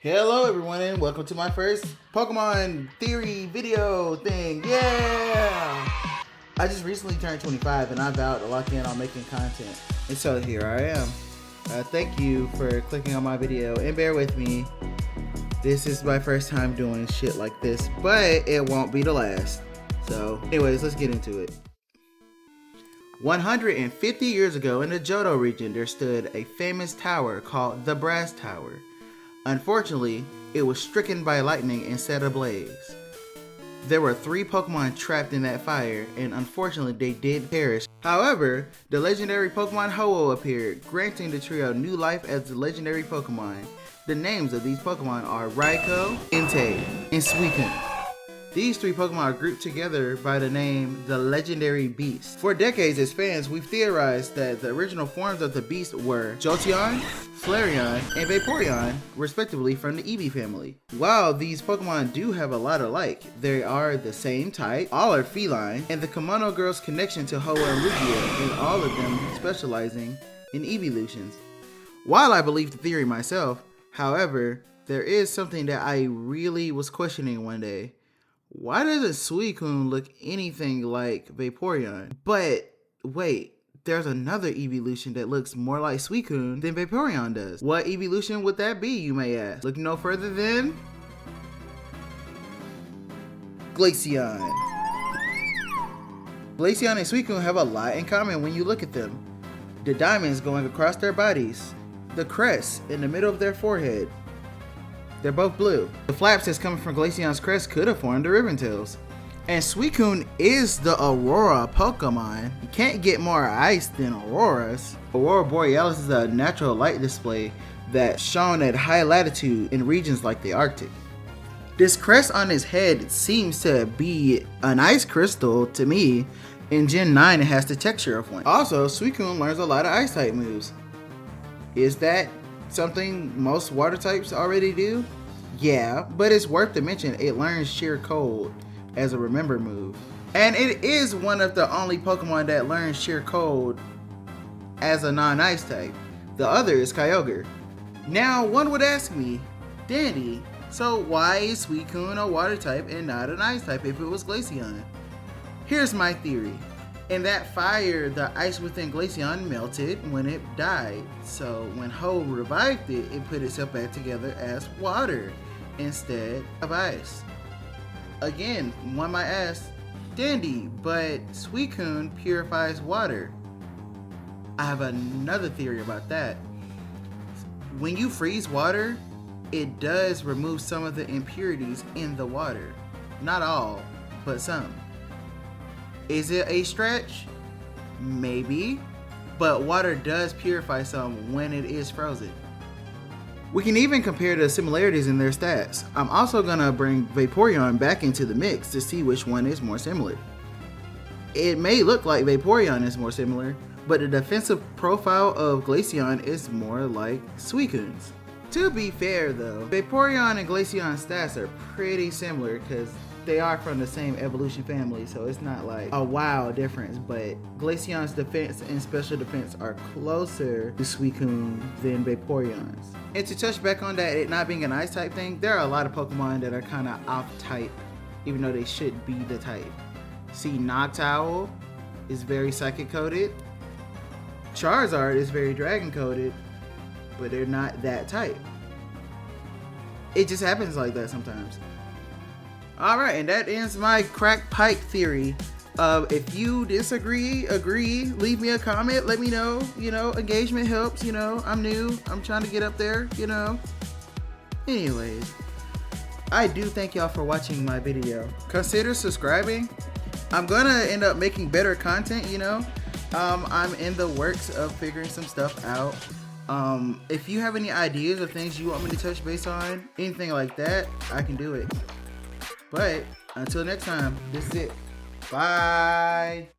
Hello everyone and welcome to my first Pokemon theory video thing. Yeah! I just recently turned 25 and I vowed to lock in on making content. And so here I am. Thank you for clicking on my video and bear with me. This is my first time doing shit like this, but it won't be the last. So anyways, let's get into it. 150 years ago in the Johto region, there stood a famous tower called the Brass Tower. Unfortunately, it was stricken by lightning and set ablaze. There were 3 Pokemon trapped in that fire, and unfortunately they did perish. However, the legendary Pokemon Ho-Oh appeared, granting the trio new life as the legendary Pokemon. The names of these Pokemon are Raikou, Entei, and Suicune. These 3 Pokemon are grouped together by the name the Legendary Beast. For decades as fans, we've theorized that the original forms of the beast were Jolteon, Flareon, and Vaporeon, respectively from the Eevee family. While these Pokemon do have a lot alike, they are the same type, all are feline, and the Kimono Girl's connection to Ho-Oh and Lugia, and all of them specializing in evolutions. While I believe the theory myself, however, there is something that I really was questioning one day. Why doesn't Suicune look anything like Vaporeon? But wait, there's another evolution that looks more like Suicune than Vaporeon does. What evolution would that be, you may ask? Look no further than Glaceon. Glaceon and Suicune have a lot in common when you look at them. The diamonds going across their bodies, the crest in the middle of their forehead. They're both blue. The flaps that's coming from Glaceon's crest could have formed the ribbon tails. And Suicune is the Aurora Pokemon. You can't get more ice than Auroras. Aurora Borealis is a natural light display that's shown at high latitude in regions like the Arctic. This crest on his head seems to be an ice crystal to me. In Gen 9 it has the texture of one. Also, Suicune learns a lot of ice type moves. Is that something most water types already do? Yeah, but it's worth to mention it learns sheer cold as a remember move. And it is one of the only Pokemon that learns sheer cold as a non-ice type. The other is Kyogre. Now one would ask me, Dandy, so why is Suicune a water type and not an ice type if it was Glaceon? Here's my theory. In that fire, the ice within Glaceon melted when it died. So when Ho revived it, it put itself back together as water instead of ice. Again, one might ask, Dandy, but Suicune purifies water. I have another theory about that. When you freeze water, it does remove some of the impurities in the water. Not all, but some. Is it a stretch? Maybe, but water does purify some when it is frozen. We can even compare the similarities in their stats. I'm also gonna bring Vaporeon back into the mix to see which one is more similar. It may look like Vaporeon is more similar, but the defensive profile of Glaceon is more like Suicune's. To be fair though, Vaporeon and Glaceon's stats are pretty similar because they are from the same evolution family, so it's not like a wow difference, but Glaceon's defense and special defense are closer to Suicune than Vaporeon's. And to touch back on that, it not being an ice type thing, there are a lot of Pokemon that are kind of off type, even though they should be the type. See, Noctowl is very psychic coded. Charizard is very dragon coded, but they're not that type. It just happens like that sometimes. Alright, and that ends my crack pipe theory. If you disagree, agree, leave me a comment, let me know. Engagement helps, I'm new, I'm trying to get up there, Anyways, I do thank y'all for watching my video. Consider subscribing. I'm gonna end up making better content, I'm in the works of figuring some stuff out. If you have any ideas of things you want me to touch base on, anything like that, I can do it. But until next time, this is it. Bye.